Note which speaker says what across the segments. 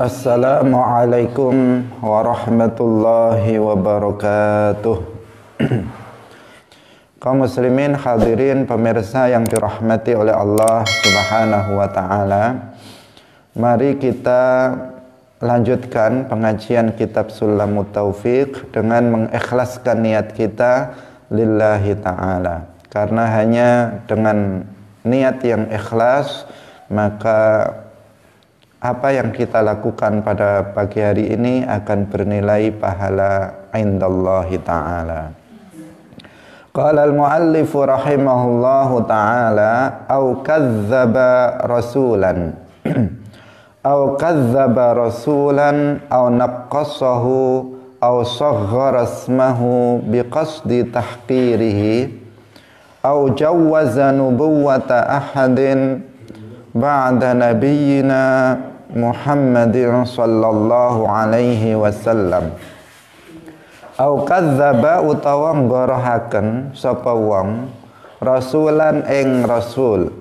Speaker 1: Assalamualaikum warahmatullahi wabarakatuh. Kaum muslimin hadirin pemirsa yang dirahmati oleh Allah Subhanahu wa taala. Mari kita lanjutkan pengajian kitab Sulamut Taufiq dengan mengikhlaskan niat kita lillahi taala. Karena hanya dengan niat yang ikhlas maka apa yang kita lakukan pada pagi hari ini akan bernilai pahala indallahi ta'ala. Qala al-muallif rahimahullahu ta'ala au kadzdzaba rasulan au kadzdzaba rasulan au naqqasahu au saghghara ismahu biqasdi tahqirihi au jawwaza nubuwwata ahadin ba'da nabiyyina Muhammadin sallallahu alaihi wasallam. Au kadzdzaba utawa nggorohaken sapa wong rasulan ing rasul.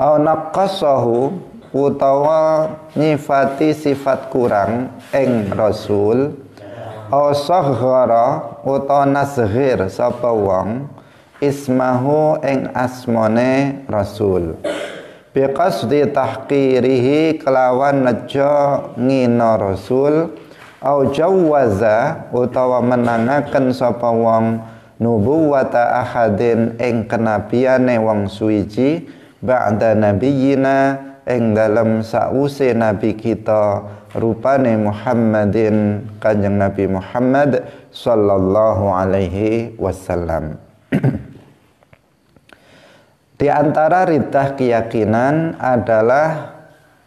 Speaker 1: Au naqqasahu utawa nyifati sifat kurang ing rasul. Au saghara utawa nasghir sapa wong ismahu ing asmane rasul. Biqasdi tahqirihi kelawan nejo ngina rasul au jawwaza utawa menangaken sapa wong nubuwata ahadin ing kenabiane wong suwiji ba'da nabiyyina ing dalem sause nabi kita rupane Muhammadin kanjeng Nabi Muhammad sallallahu alaihi wasallam. Di antara riddah keyakinan adalah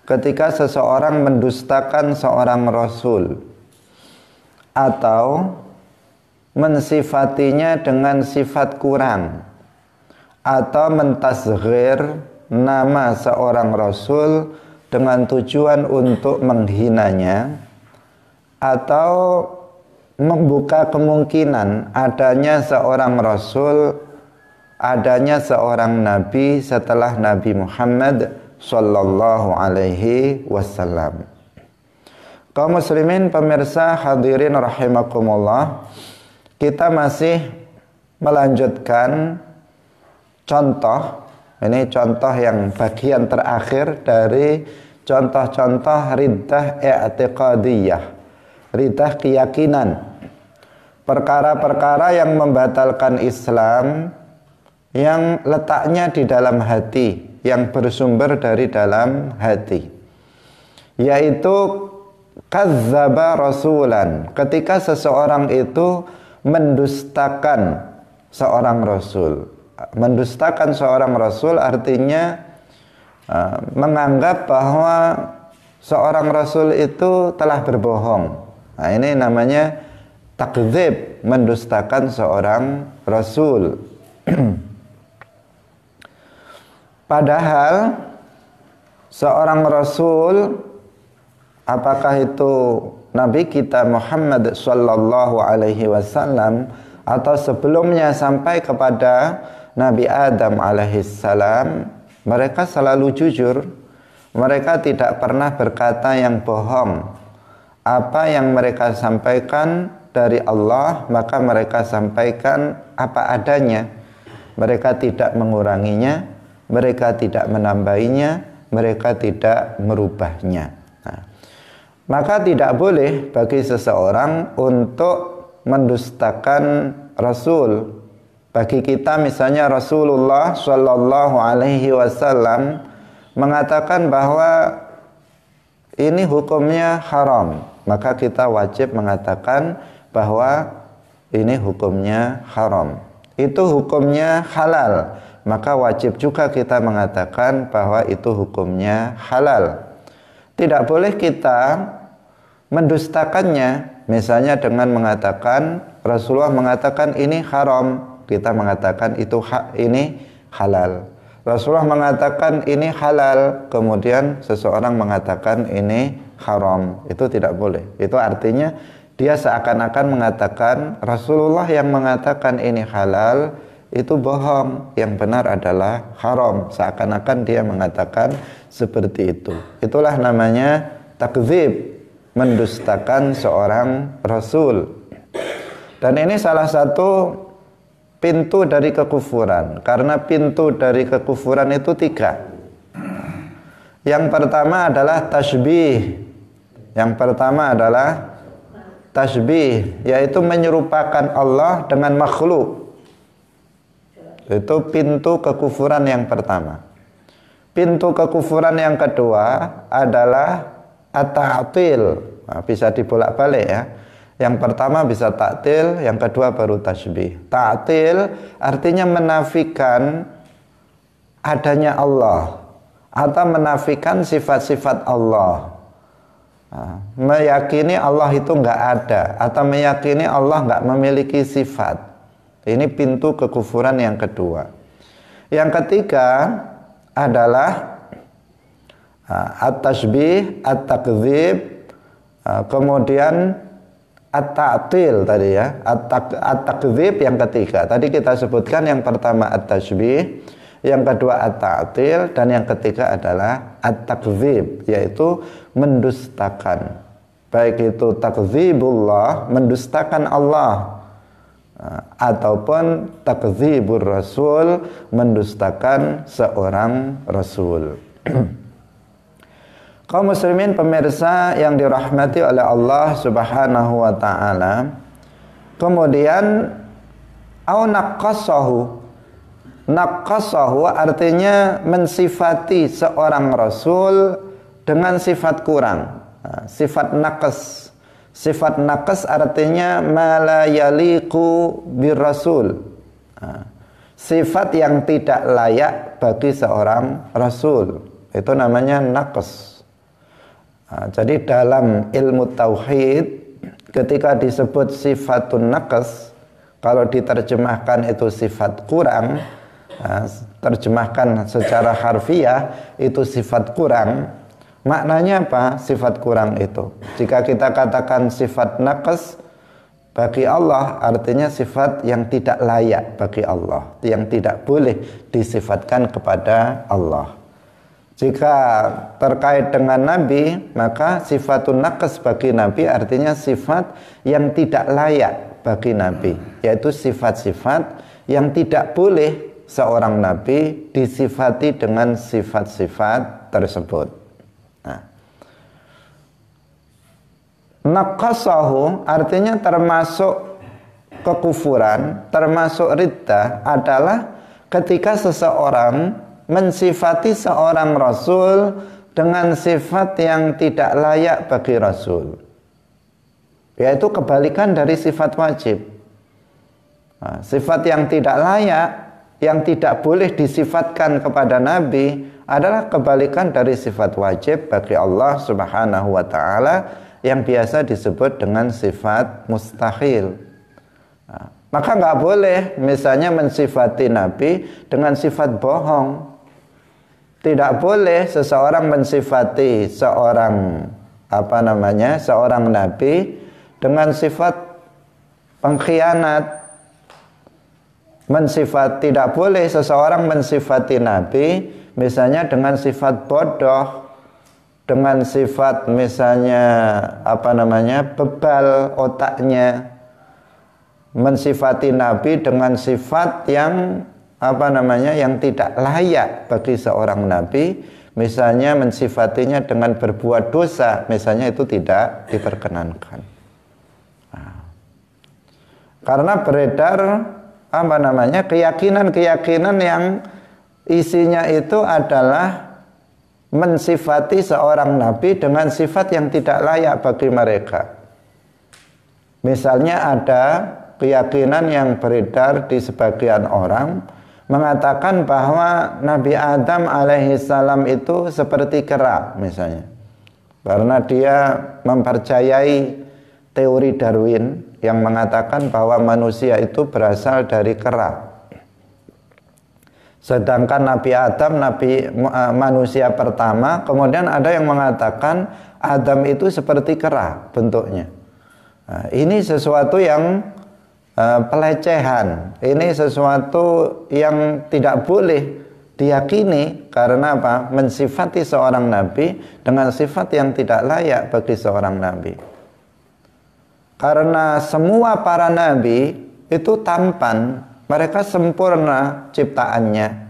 Speaker 1: ketika seseorang mendustakan seorang rasul atau mensifatinya dengan sifat kurang atau mentasghir nama seorang rasul dengan tujuan untuk menghinanya atau membuka kemungkinan adanya seorang rasul, adanya seorang nabi setelah Nabi Muhammad sallallahu alaihi wasallam. Kaum muslimin pemirsa hadirin rahimakumullah, kita masih melanjutkan contoh, ini contoh yang bagian terakhir dari contoh-contoh riddah i'tiqadiyah, riddah keyakinan, perkara-perkara yang membatalkan Islam yang letaknya di dalam hati, yang bersumber dari dalam hati, yaitu kadzdzaba rasulan, ketika seseorang itu mendustakan seorang rasul. Mendustakan seorang rasul artinya menganggap bahwa seorang rasul itu telah berbohong. Nah, ini namanya takdzib, mendustakan seorang rasul. Padahal seorang rasul, apakah itu Nabi kita Muhammad sallallahu alaihi wasallam atau sebelumnya sampai kepada Nabi Adam alaihissalam, mereka selalu jujur. Mereka tidak pernah berkata yang bohong. Apa yang mereka sampaikan dari Allah, maka mereka sampaikan apa adanya. Mereka tidak menguranginya, mereka tidak menambahinya, mereka tidak merubahnya. Nah, maka tidak boleh bagi seseorang untuk mendustakan Rasul. Bagi kita misalnya Rasulullah Shallallahu Alaihi Wasallam mengatakan bahwa ini hukumnya haram, maka kita wajib mengatakan bahwa ini hukumnya haram. Itu hukumnya halal, maka wajib juga kita mengatakan bahwa itu hukumnya halal. Tidak boleh kita mendustakannya, misalnya dengan mengatakan Rasulullah mengatakan ini haram, kita mengatakan ini halal. Rasulullah mengatakan ini halal, kemudian seseorang mengatakan ini haram. Itu tidak boleh. Itu artinya dia seakan-akan mengatakan Rasulullah yang mengatakan ini halal itu bohong, yang benar adalah haram. Seakan-akan dia mengatakan seperti itu. Itulah namanya takdzib, mendustakan seorang rasul. Dan ini salah satu pintu dari kekufuran, karena pintu dari kekufuran itu 3. Yang pertama adalah tasbih. Yang pertama adalah tasbih, yaitu menyerupakan Allah dengan makhluk. Itu pintu kekufuran yang pertama. Pintu kekufuran yang kedua adalah at-ta'til. Nah, bisa dibolak-balik ya. Yang pertama bisa ta'til, yang kedua baru tasbih. Ta'til artinya menafikan adanya Allah atau menafikan sifat-sifat Allah. Nah, meyakini Allah itu enggak ada atau meyakini Allah enggak memiliki sifat. Ini pintu kekufuran yang kedua. Yang ketiga adalah at-tasbih, at-takdzib, kemudian at-ta'til tadi ya. At-takdzib yang ketiga. Tadi kita sebutkan yang pertama at-tasbih, yang kedua at-ta'til, dan yang ketiga adalah at-takdzib, yaitu mendustakan. Baik itu takdzibullah, mendustakan Allah, ataupun takdzibur rasul, mendustakan seorang rasul. Kaum muslimin pemirsa yang dirahmati oleh Allah Subhanahu wa taala. Kemudian au naqqasahu. Naqqasahu artinya mensifati seorang rasul dengan sifat kurang. Sifat naqas. Sifat naqas artinya ma la yaliqu bir rasul. Sifat yang tidak layak bagi seorang rasul. Itu namanya naqas. Jadi dalam ilmu tauhid ketika disebut sifatun naqas, kalau diterjemahkan itu sifat kurang, terjemahkan secara harfiah itu sifat kurang. Maknanya apa sifat kurang itu? Jika kita katakan sifat naqas bagi Allah, artinya sifat yang tidak layak bagi Allah, yang tidak boleh disifatkan kepada Allah. Jika terkait dengan Nabi, maka sifatun naqas bagi Nabi artinya sifat yang tidak layak bagi Nabi, yaitu sifat-sifat yang tidak boleh seorang Nabi disifati dengan sifat-sifat tersebut. Naqasahu artinya termasuk kekufuran, termasuk riddah adalah ketika seseorang mensifati seorang rasul dengan sifat yang tidak layak bagi rasul, yaitu kebalikan dari sifat wajib. Sifat yang tidak layak, yang tidak boleh disifatkan kepada Nabi adalah kebalikan dari sifat wajib bagi Allah Subhanahu wa ta'ala, yang biasa disebut dengan sifat mustahil. Maka nggak boleh misalnya mensifati Nabi dengan sifat bohong. Tidak boleh seseorang mensifati seorang seorang nabi dengan sifat pengkhianat. Tidak boleh seseorang mensifati nabi misalnya dengan sifat bodoh, dengan sifat misalnya bebal otaknya. Mensifati nabi dengan sifat yang yang tidak layak bagi seorang nabi, misalnya mensifatinya dengan berbuat dosa, misalnya, itu tidak diperkenankan. Karena beredar keyakinan yang isinya itu adalah mensifati seorang nabi dengan sifat yang tidak layak bagi mereka. Misalnya ada keyakinan yang beredar di sebagian orang mengatakan bahwa Nabi Adam alaihissalam itu seperti kera misalnya, karena dia mempercayai teori Darwin yang mengatakan bahwa manusia itu berasal dari kera. Sedangkan Nabi Adam, manusia pertama, kemudian ada yang mengatakan Adam itu seperti kera bentuknya. Nah, ini sesuatu yang pelecehan. Ini sesuatu yang tidak boleh diyakini Karena apa? Mensifati seorang nabi dengan sifat yang tidak layak bagi seorang nabi. Karena semua para nabi itu tampan, mereka sempurna ciptaannya.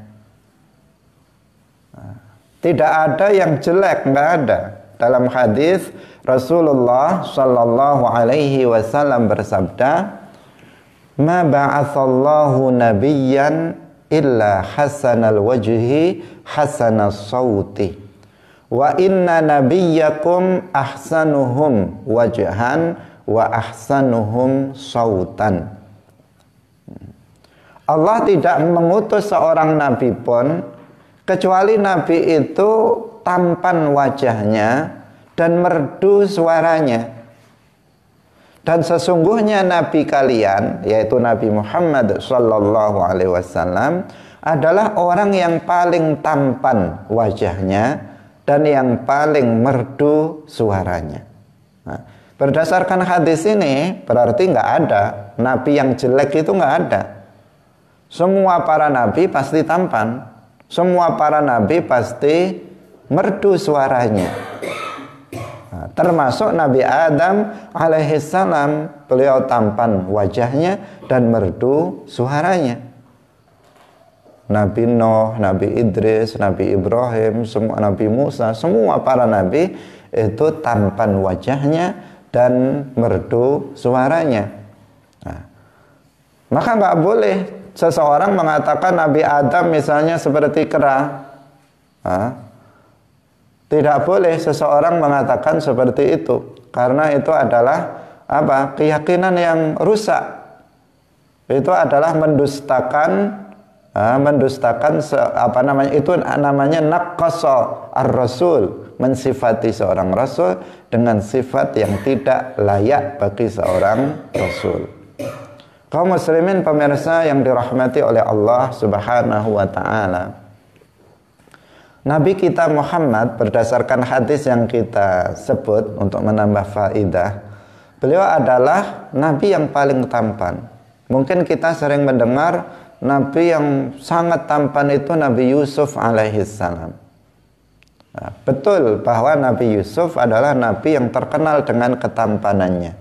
Speaker 1: Tidak ada yang jelek, nggak ada. Dalam hadis Rasulullah Shallallahu Alaihi Wasallam bersabda, "Ma ba'atsallahu nabiyyan illa hasanal wajhi hasanas sauti wa inna nabiyyakum ahsanuhum wajhan wa ahsanuhum sautan." Allah tidak mengutus seorang nabi pun kecuali nabi itu tampan wajahnya dan merdu suaranya. Dan sesungguhnya nabi kalian, yaitu Nabi Muhammad sallallahu alaihi wasallam, adalah orang yang paling tampan wajahnya dan yang paling merdu suaranya. Nah, berdasarkan hadis ini berarti nggak ada nabi yang jelek, itu nggak ada. Semua para nabi pasti tampan, semua para nabi pasti merdu suaranya. Nah, termasuk Nabi Adam alaihissalam, beliau tampan wajahnya dan merdu suaranya. Nabi Nuh, Nabi Idris, Nabi Ibrahim, semua Nabi Musa, semua para nabi itu tampan wajahnya dan merdu suaranya. Nah, maka nggak boleh seseorang mengatakan Nabi Adam misalnya seperti kera. Nah, tidak boleh seseorang mengatakan seperti itu, karena itu adalah apa? Keyakinan yang rusak. Itu adalah mendustakan itu namanya naqasa ar-rasul, mensifati seorang rasul dengan sifat yang tidak layak bagi seorang rasul. Kaum muslimin pemirsa yang dirahmati oleh Allah Subhanahu wa taala, Nabi kita Muhammad berdasarkan hadis yang kita sebut untuk menambah faidah, beliau adalah Nabi yang paling tampan. Mungkin kita sering mendengar Nabi yang sangat tampan itu Nabi Yusuf alaihissalam. Nah, betul bahwa Nabi Yusuf adalah Nabi yang terkenal dengan ketampanannya.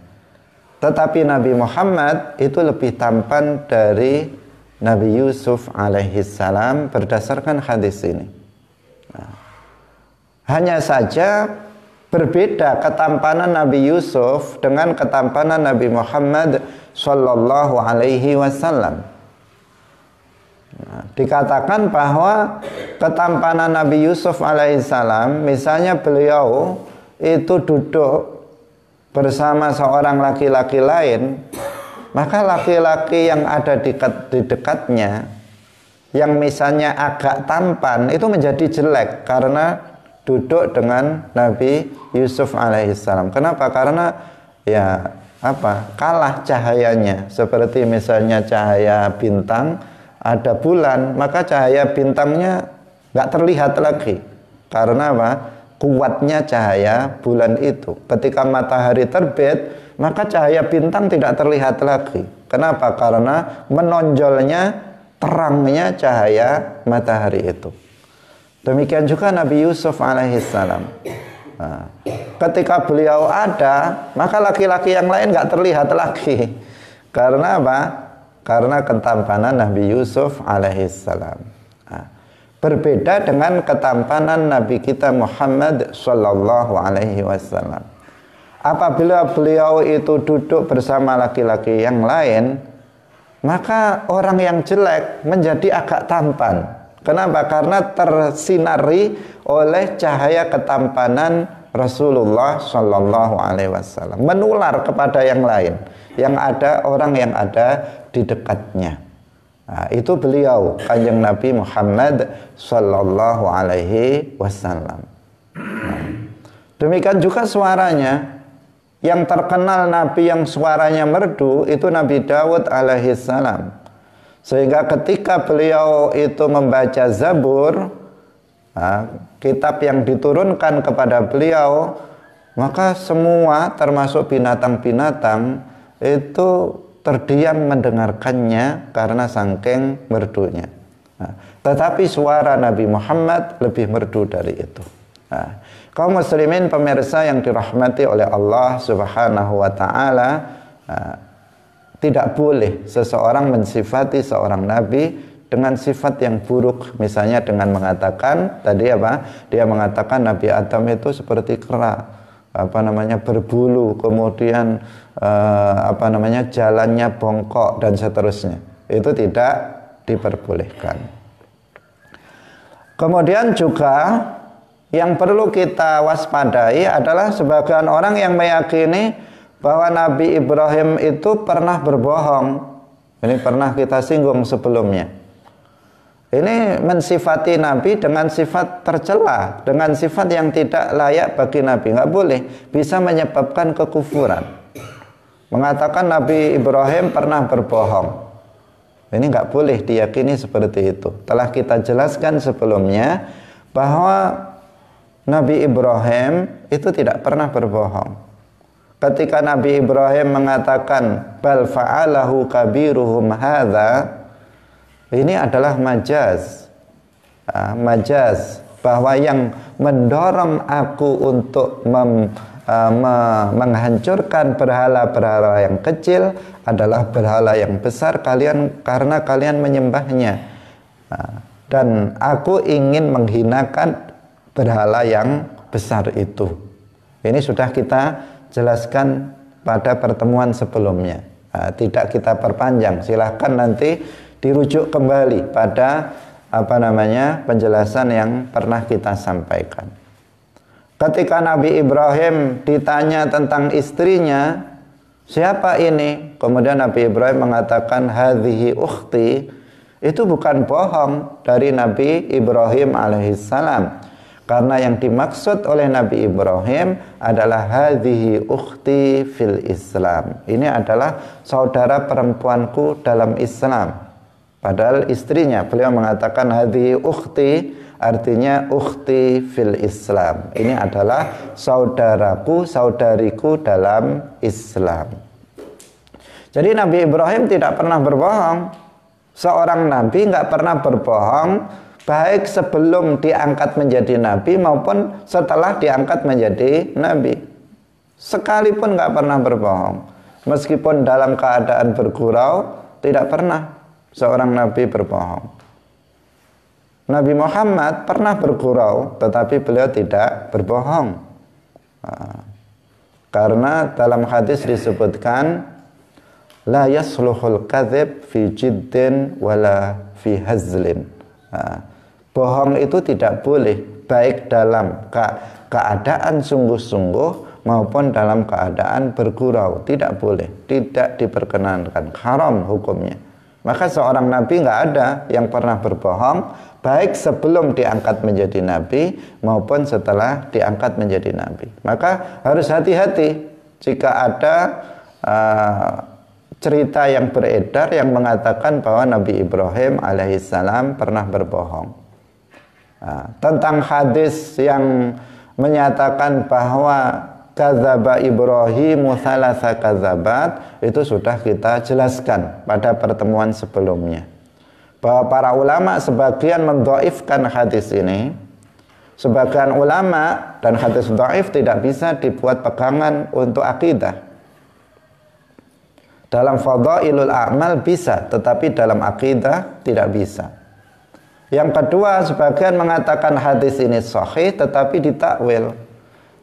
Speaker 1: Tetapi Nabi Muhammad itu lebih tampan dari Nabi Yusuf alaihissalam berdasarkan hadis ini. Hanya saja berbeda ketampanan Nabi Yusuf dengan ketampanan Nabi Muhammad sallallahu alaihi wasallam. Nah, dikatakan bahwa ketampanan Nabi Yusuf alaihissalam, misalnya beliau itu duduk bersama seorang laki-laki lain, maka laki-laki yang ada di dekatnya, yang misalnya agak tampan, itu menjadi jelek karena duduk dengan Nabi Yusuf alaihissalam. Kenapa? Karena kalah cahayanya. Seperti misalnya cahaya bintang, ada bulan, maka cahaya bintangnya nggak terlihat lagi. Karena apa? Kuatnya cahaya bulan itu. Ketika matahari terbit, maka cahaya bintang tidak terlihat lagi. Kenapa? Karena menonjolnya terangnya cahaya matahari itu. Demikian juga Nabi Yusuf alaihissalam. Nah, ketika beliau ada, maka laki-laki yang lain nggak terlihat lagi. Karena apa? Karena ketampanan Nabi Yusuf alaihissalam. Nah, berbeda dengan ketampanan Nabi kita Muhammad sallallahu alaihi wasallam. Apabila beliau itu duduk bersama laki-laki yang lain, maka orang yang jelek menjadi agak tampan. Kenapa? Karena tersinari oleh cahaya ketampanan Rasulullah Shallallahu Alaihi Wasallam, menular kepada yang lain, yang ada orang yang ada di dekatnya. Nah, itu beliau Kanjeng Nabi Muhammad Shallallahu Alaihi Wasallam. Nah, demikian juga suaranya, yang terkenal Nabi yang suaranya merdu itu Nabi Dawud alaihissalam. Sehingga ketika beliau itu membaca Zabur, kitab yang diturunkan kepada beliau, maka semua termasuk binatang-binatang itu terdiam mendengarkannya karena saking merdunya. Nah, tetapi suara Nabi Muhammad lebih merdu dari itu. Nah, kaum muslimin pemirsa yang dirahmati oleh Allah Subhanahu wa taala, tidak boleh seseorang mensifati seorang nabi dengan sifat yang buruk, misalnya dengan mengatakan tadi apa? Dia mengatakan Nabi Adam itu seperti kera, berbulu, kemudian jalannya bongkok dan seterusnya. Itu tidak diperbolehkan. Kemudian juga yang perlu kita waspadai adalah sebagian orang yang meyakini bahwa Nabi Ibrahim itu pernah berbohong. Ini pernah kita singgung sebelumnya. Ini mensifati Nabi dengan sifat tercela, dengan sifat yang tidak layak bagi Nabi. Nggak boleh, bisa menyebabkan kekufuran. Mengatakan Nabi Ibrahim pernah berbohong, ini nggak boleh diyakini seperti itu. Telah kita jelaskan sebelumnya bahwa Nabi Ibrahim itu tidak pernah berbohong. Ketika Nabi Ibrahim mengatakan bal fa'alahu kabiruhum hadza, ini adalah majaz. Majaz bahwa yang mendorong aku untuk menghancurkan berhala-berhala yang kecil adalah berhala yang besar karena kalian menyembahnya. Dan aku ingin menghinakan berhala yang besar itu. Ini sudah kita jelaskan pada pertemuan sebelumnya. Tidak kita perpanjang. Silahkan nanti dirujuk kembali pada penjelasan yang pernah kita sampaikan. Ketika Nabi Ibrahim ditanya tentang istrinya, siapa ini? Kemudian Nabi Ibrahim mengatakan hadhihi ukhti. Itu bukan bohong dari Nabi Ibrahim alaihissalam. Karena yang dimaksud oleh Nabi Ibrahim adalah hadhihi ukhti fil Islam. Ini adalah saudara perempuanku dalam Islam. Padahal istrinya, beliau mengatakan hadhihi ukhti, artinya ukhti fil Islam. Ini adalah saudaraku, saudariku dalam Islam. Jadi Nabi Ibrahim tidak pernah berbohong. Seorang nabi nggak pernah berbohong, baik sebelum diangkat menjadi nabi maupun setelah diangkat menjadi nabi. Sekalipun nggak pernah berbohong. Meskipun dalam keadaan bergurau, tidak pernah seorang nabi berbohong. Nabi Muhammad pernah bergurau, tetapi beliau tidak berbohong. Karena dalam hadis disebutkan la yasluhul kadzib fi jiddin wala fi hazlin. Bohong itu tidak boleh baik dalam keadaan sungguh-sungguh maupun dalam keadaan bergurau. Tidak boleh, tidak diperkenankan, haram hukumnya. Maka seorang nabi nggak ada yang pernah berbohong, baik sebelum diangkat menjadi nabi maupun setelah diangkat menjadi nabi. Maka harus hati-hati jika ada cerita yang beredar yang mengatakan bahwa Nabi Ibrahim alaihissalam pernah berbohong. Tentang hadis yang menyatakan bahwa kadzaba Ibrahimu thalatha kadzabat, itu sudah kita jelaskan pada pertemuan sebelumnya. Bahwa para ulama sebagian mendhaifkan hadis ini. Sebagian ulama, dan hadis dhaif tidak bisa dibuat pegangan untuk akidah. Dalam fadhailul a'mal bisa, tetapi dalam akidah tidak bisa. Yang kedua, sebagian mengatakan hadis ini sahih tetapi ditakwil.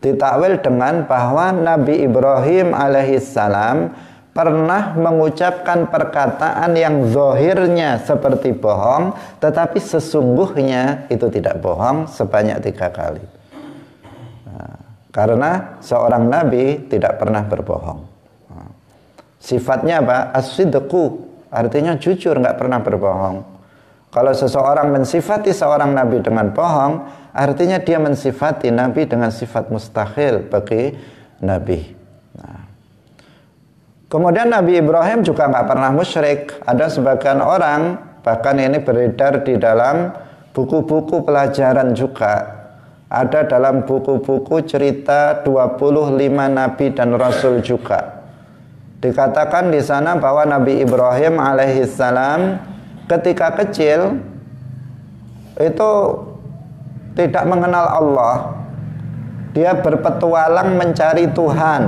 Speaker 1: Ditakwil dengan bahwa Nabi Ibrahim alaihissalam pernah mengucapkan perkataan yang zahirnya seperti bohong, tetapi sesungguhnya itu tidak bohong sebanyak 3 kali. Karena seorang nabi tidak pernah berbohong. Sifatnya apa? As-sidqu, artinya jujur, nggak pernah berbohong. Kalau seseorang mensifati seorang nabi dengan bohong, artinya dia mensifati nabi dengan sifat mustahil bagi nabi. Kemudian Nabi Ibrahim juga nggak pernah musyrik. Ada sebagian orang, bahkan ini beredar di dalam buku-buku pelajaran juga. Ada dalam buku-buku cerita 25 nabi dan rasul juga. Dikatakan di sana bahwa Nabi Ibrahim alaihissalam ketika kecil itu tidak mengenal Allah. Dia berpetualang mencari Tuhan.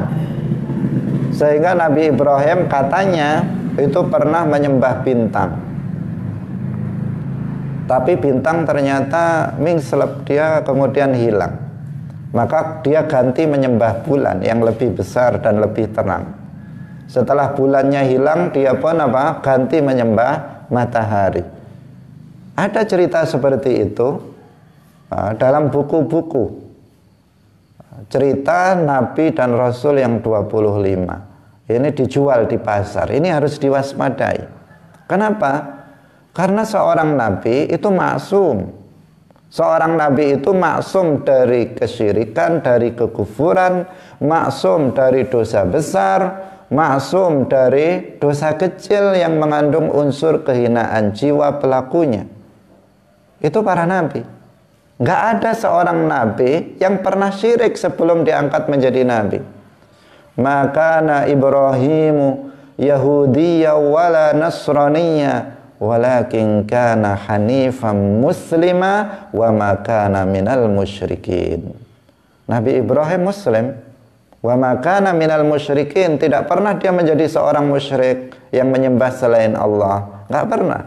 Speaker 1: Sehingga Nabi Ibrahim katanya itu pernah menyembah bintang. Tapi bintang ternyata mingselep, dia kemudian hilang. Maka dia ganti menyembah bulan yang lebih besar dan lebih terang. Setelah bulannya hilang, dia pun ganti menyembah matahari. Ada cerita seperti itu dalam buku-buku. Cerita Nabi dan Rasul yang 25. Ini dijual di pasar. Ini harus diwaspadai. Kenapa? Karena seorang Nabi itu maksum. Seorang Nabi itu maksum dari kesyirikan, dari kekufuran, maksum dari dosa besar, maksum dari dosa kecil yang mengandung unsur kehinaan jiwa pelakunya. Itu para Nabi. Nggak ada seorang nabi yang pernah syirik sebelum diangkat menjadi nabi. Maka Ibrahimu Yahudiyya wala Nasraniyya walakin kana hanifan muslima wa ma kana minal musyrikin. Nabi Ibrahim Muslim, wa ma kana minal musyrikin, tidak pernah dia menjadi seorang musyrik yang menyembah selain Allah. Nggak pernah.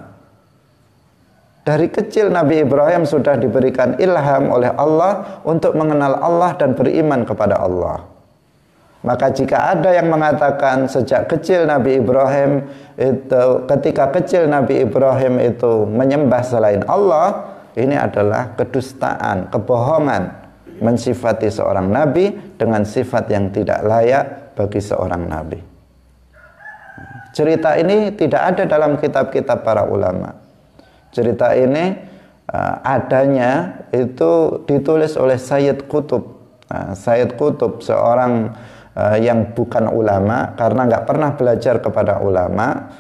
Speaker 1: Dari kecil Nabi Ibrahim sudah diberikan ilham oleh Allah untuk mengenal Allah dan beriman kepada Allah. Maka jika ada yang mengatakan sejak kecil Nabi Ibrahim itu, ketika kecil Nabi Ibrahim itu menyembah selain Allah, ini adalah kedustaan, kebohongan, mensifati seorang nabi dengan sifat yang tidak layak bagi seorang nabi. Cerita ini tidak ada dalam kitab-kitab para ulama. Cerita ini adanya itu ditulis oleh Sayyid Qutb. Sayyid Qutb seorang yang bukan ulama karena nggak pernah belajar kepada ulama,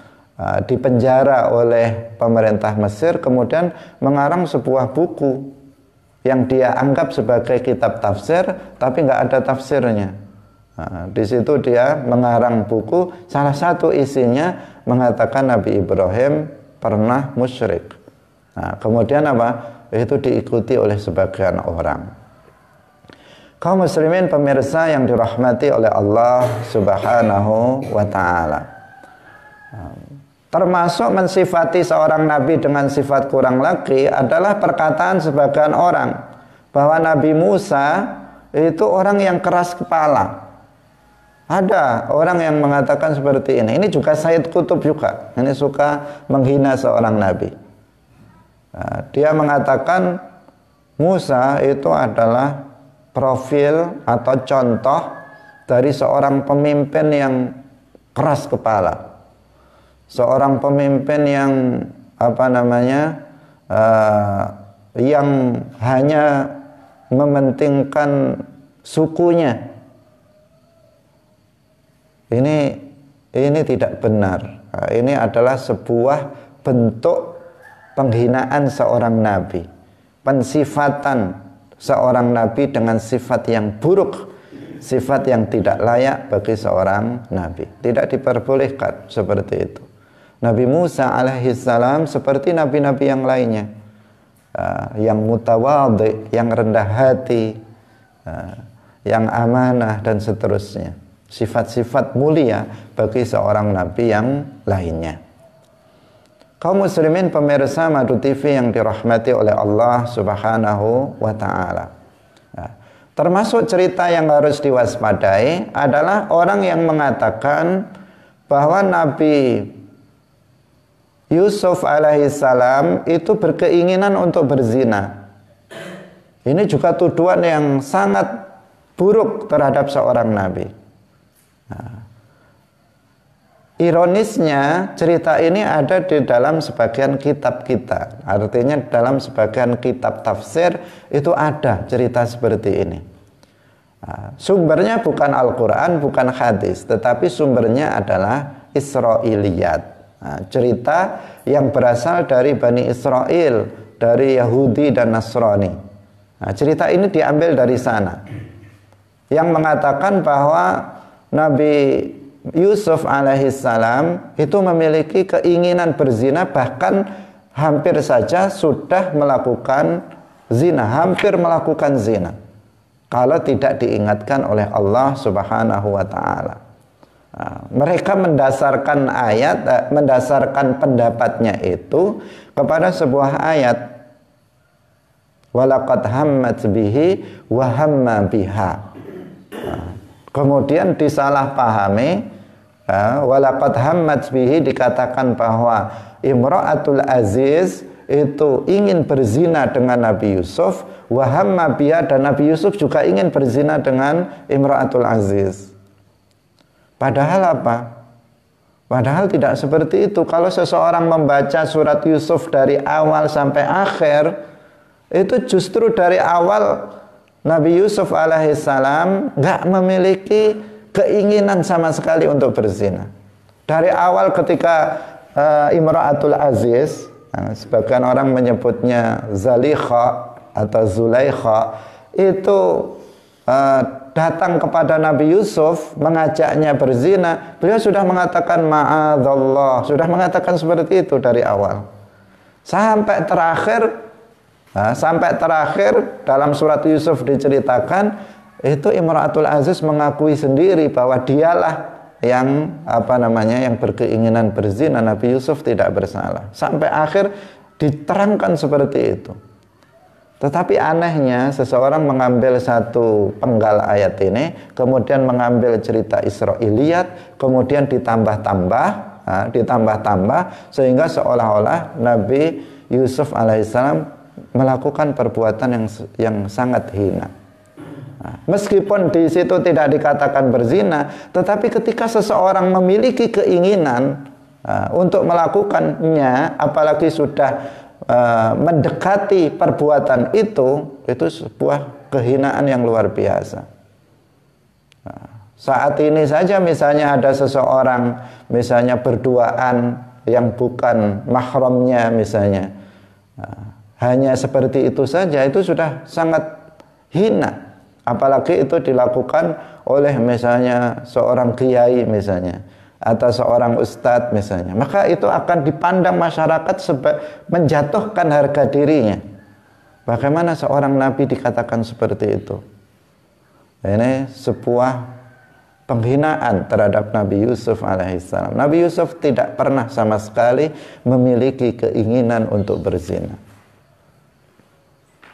Speaker 1: dipenjara oleh pemerintah Mesir, kemudian mengarang sebuah buku yang dia anggap sebagai kitab tafsir, tapi nggak ada tafsirnya. Di situ dia mengarang buku, salah satu isinya mengatakan Nabi Ibrahim pernah musyrik. Kemudian itu diikuti oleh sebagian orang. Kaum muslimin pemirsa yang dirahmati oleh Allah Subhanahu wa ta'ala, termasuk mensifati seorang nabi dengan sifat kurang lagi adalah perkataan sebagian orang bahwa Nabi Musa itu orang yang keras kepala. Ada orang yang mengatakan seperti ini. Ini juga Sayyid Qutb juga. Ini suka menghina seorang nabi. Dia mengatakan Musa itu adalah profil atau contoh dari seorang pemimpin yang keras kepala, seorang pemimpin yang yang hanya mementingkan sukunya. Ini tidak benar. Ini adalah sebuah bentuk penghinaan seorang nabi, pensifatan seorang nabi dengan sifat yang buruk, sifat yang tidak layak bagi seorang nabi. Tidak diperbolehkan seperti itu. Nabi Musa alaihissalam seperti nabi-nabi yang lainnya, yang mutawadhi, yang rendah hati, yang amanah dan seterusnya. Sifat-sifat mulia bagi seorang nabi yang lainnya. Kaum muslimin pemirsa Madu TV yang dirahmati oleh Allah Subhanahu wa ta'ala, termasuk cerita yang harus diwaspadai adalah orang yang mengatakan bahwa Nabi Yusuf alaihissalam itu berkeinginan untuk berzina. Ini juga tuduhan yang sangat buruk terhadap seorang nabi. Ironisnya cerita ini ada di dalam sebagian kitab kita. Artinya dalam sebagian kitab tafsir itu ada cerita seperti ini. Sumbernya bukan Al-Quran, bukan hadis, tetapi sumbernya adalah Israiliyat. Cerita yang berasal dari Bani Israel, dari Yahudi dan Nasrani. Cerita ini diambil dari sana, yang mengatakan bahwa Nabi Yusuf alaihissalam itu memiliki keinginan berzina, bahkan hampir saja sudah melakukan zina, hampir melakukan zina, kalau tidak diingatkan oleh Allah Subhanahu wa ta'ala. Mereka mendasarkan mendasarkan pendapatnya itu kepada sebuah ayat, walaqad hammat bihi wa hamma biha. Kemudian disalahpahami, walaqad hammat bihi dikatakan bahwa Imra'atul Aziz itu ingin berzina dengan Nabi Yusuf, wa hamma biha, dan Nabi Yusuf juga ingin berzina dengan Imra'atul Aziz. Padahal apa? Padahal tidak seperti itu. Kalau seseorang membaca surat Yusuf dari awal sampai akhir, itu justru dari awal Nabi Yusuf alaihissalam nggak memiliki keinginan sama sekali untuk berzina. Dari awal ketika Imra'atul Aziz, sebagian orang menyebutnya Zalikha atau Zulaikha, itu datang kepada Nabi Yusuf mengajaknya berzina, beliau sudah mengatakan ma'adzallah, sudah mengatakan seperti itu dari awal. Sampai terakhir dalam surat Yusuf diceritakan, itu Imra'atul Aziz mengakui sendiri bahwa dialah yang yang berkeinginan berzina, Nabi Yusuf tidak bersalah. Sampai akhir diterangkan seperti itu. Tetapi anehnya, seseorang mengambil satu penggal ayat ini, kemudian mengambil cerita Israiliyat, kemudian ditambah-tambah, sehingga seolah-olah Nabi Yusuf alaihissalam melakukan perbuatan yang sangat hina. Meskipun di situ tidak dikatakan berzina, tetapi ketika seseorang memiliki keinginan untuk melakukannya, apalagi sudah mendekati perbuatan itu sebuah kehinaan yang luar biasa. Saat ini saja misalnya ada seseorang misalnya berduaan yang bukan mahramnya misalnya, hanya seperti itu saja, itu sudah sangat hina. Apalagi itu dilakukan oleh misalnya seorang kiai misalnya, atau seorang ustadz misalnya, maka itu akan dipandang masyarakat menjatuhkan harga dirinya. Bagaimana seorang nabi dikatakan seperti itu? Ini sebuah penghinaan terhadap Nabi Yusuf alaihissalam. Nabi Yusuf tidak pernah sama sekali memiliki keinginan untuk berzina.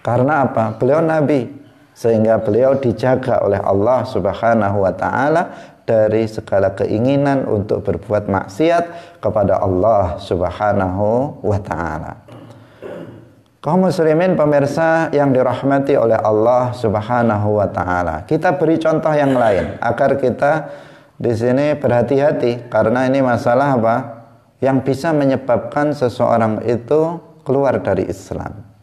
Speaker 1: Karena apa? Beliau nabi, sehingga beliau dijaga oleh Allah Subhanahu wa ta'ala dari segala keinginan untuk berbuat maksiat kepada Allah Subhanahu wa ta'ala. Kaum muslimin pemirsa yang dirahmati oleh Allah Subhanahu wa ta'ala, kita beri contoh yang lain agar kita di sini berhati-hati, karena ini masalah apa? Yang bisa menyebabkan seseorang itu keluar dari Islam.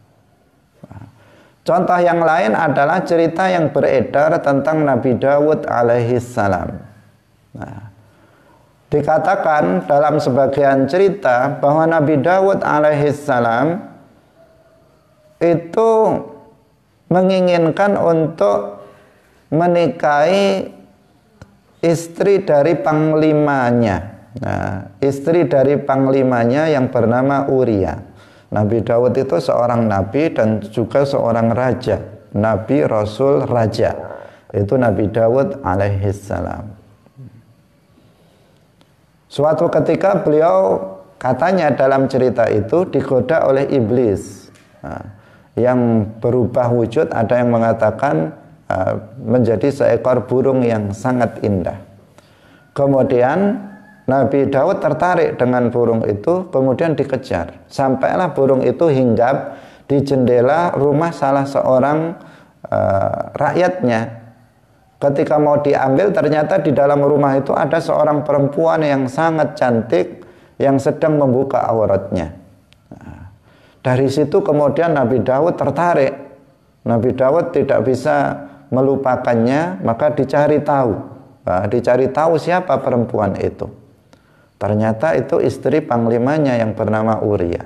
Speaker 1: Contoh yang lain adalah cerita yang beredar tentang Nabi Dawud alaihissalam. Dikatakan dalam sebagian cerita bahwa Nabi Dawud alaihissalam itu menginginkan untuk menikahi istri dari panglimanya. Istri dari panglimanya yang bernama Uria. Nabi Dawud itu seorang nabi dan juga seorang raja, nabi, rasul, raja. Itu Nabi Dawud alaihissalam. Suatu ketika beliau katanya dalam cerita itu digoda oleh iblis, yang berubah wujud. Ada yang mengatakan menjadi seekor burung yang sangat indah. Kemudian Nabi Daud tertarik dengan burung itu, kemudian dikejar. Sampailah burung itu hinggap di jendela rumah salah seorang rakyatnya. Ketika mau diambil, ternyata di dalam rumah itu ada seorang perempuan yang sangat cantik yang sedang membuka auratnya. Dari situ kemudian Nabi Daud tertarik. Nabi Daud tidak bisa melupakannya, maka dicari tahu. Dicari tahu siapa perempuan itu. Ternyata itu istri panglimanya yang bernama Uria.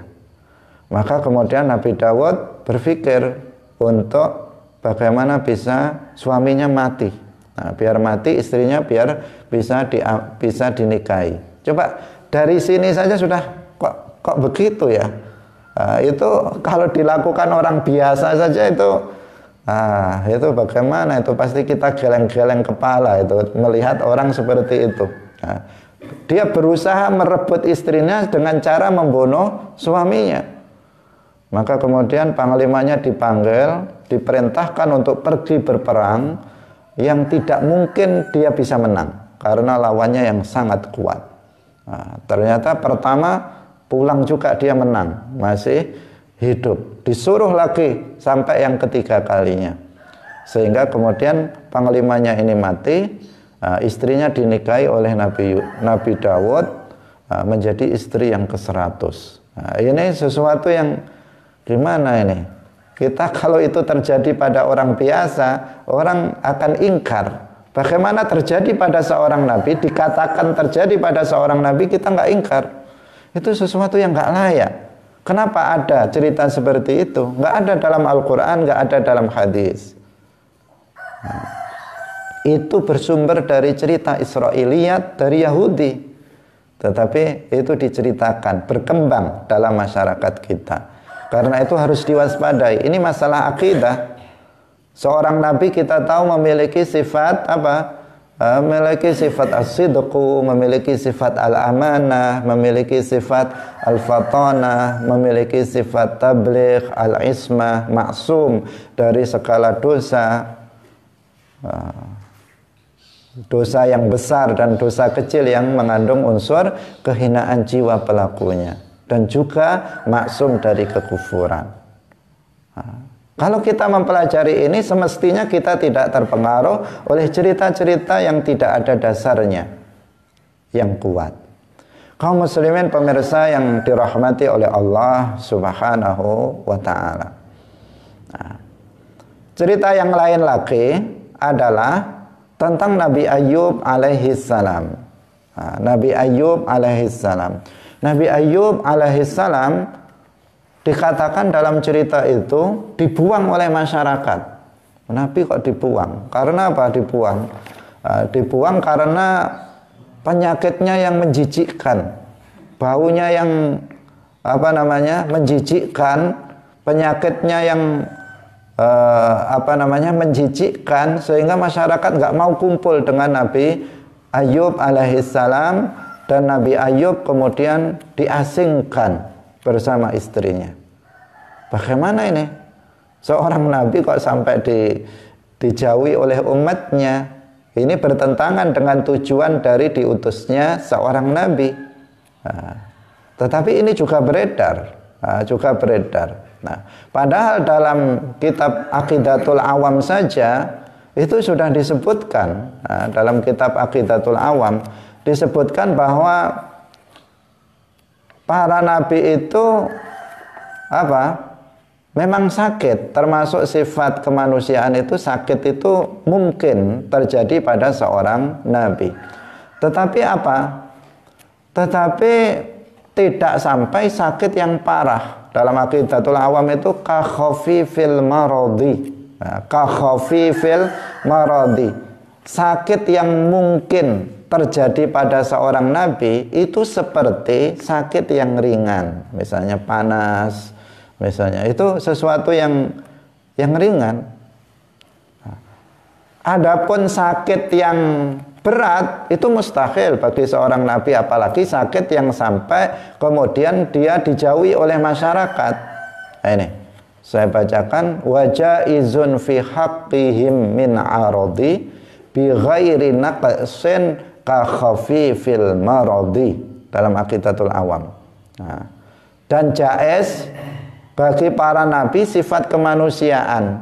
Speaker 1: Maka kemudian Nabi Dawud berpikir untuk bagaimana bisa suaminya mati. Biar mati istrinya, biar bisa dinikahi. Coba dari sini saja sudah kok begitu ya. Itu kalau dilakukan orang biasa saja itu bagaimana, itu pasti kita geleng-geleng kepala itu melihat orang seperti itu. Dia berusaha merebut istrinya dengan cara membunuh suaminya. Maka kemudian panglimanya dipanggil, diperintahkan untuk pergi berperang yang tidak mungkin dia bisa menang karena lawannya yang sangat kuat. Ternyata pertama pulang juga dia menang, masih hidup. Disuruh lagi sampai yang ketiga kalinya. Sehingga kemudian panglimanya ini mati, istrinya dinikahi oleh Nabi Dawud menjadi istri yang ke-100. Ini sesuatu yang gimana ini? Kita kalau itu terjadi pada orang biasa, orang akan ingkar. Bagaimana terjadi pada seorang nabi, dikatakan terjadi pada seorang nabi, kita nggak ingkar. Itu sesuatu yang nggak layak. Kenapa ada cerita seperti itu? Nggak ada dalam Al-Quran, nggak ada dalam hadis. Itu bersumber dari cerita Israiliyat dari Yahudi. Tetapi itu diceritakan, berkembang dalam masyarakat kita. Karena itu harus diwaspadai. Ini masalah akidah. Seorang nabi kita tahu memiliki sifat apa? Memiliki sifat as-sidqu, memiliki sifat al-amanah, memiliki sifat al-fatanah, memiliki sifat tabligh, al-ismah, maksum dari segala dosa. Dosa yang besar dan dosa kecil yang mengandung unsur kehinaan jiwa pelakunya, dan juga maksum dari kekufuran. Kalau kita mempelajari ini, semestinya kita tidak terpengaruh oleh cerita-cerita yang tidak ada dasarnya yang kuat. Kaum muslimin pemirsa yang dirahmati oleh Allah Subhanahu wa ta'ala. Cerita yang lain lagi adalah tentang Nabi Ayyub alaihissalam. Nabi Ayyub alaihissalam. Nabi Ayyub alaihissalam dikatakan dalam cerita itu dibuang oleh masyarakat. Nabi kok dibuang? Karena apa dibuang? Dibuang karena penyakitnya yang menjijikkan, baunya yang menjijikkan, penyakitnya yang menjijikkan, sehingga masyarakat nggak mau kumpul dengan Nabi Ayyub alaihissalam, dan Nabi Ayyub kemudian diasingkan bersama istrinya. Bagaimana ini? Seorang nabi kok sampai dijauhi oleh umatnya? Ini bertentangan dengan tujuan dari diutusnya seorang nabi. Tetapi ini juga beredar, padahal dalam kitab Aqidatul Awam saja itu sudah disebutkan. Dalam kitab Aqidatul Awam disebutkan bahwa para nabi itu memang sakit, termasuk sifat kemanusiaan itu, sakit itu mungkin terjadi pada seorang nabi. Tetapi Tetapi tidak sampai sakit yang parah. Dalam Aqidatul Awam itu kakhafifil maradi. Kakhafifil maradi. Sakit yang mungkin terjadi pada seorang nabi itu seperti sakit yang ringan, misalnya panas, misalnya itu sesuatu yang ringan. Adapun sakit yang berat itu mustahil bagi seorang nabi, apalagi sakit yang sampai kemudian dia dijauhi oleh masyarakat. Nah, ini saya bacakan, wajaizun fi haqqihim min aradi bi ghairi naqsin ka khafifil maradi, dalam Aqidatul Awam. Dan jaiz bagi para nabi sifat kemanusiaan.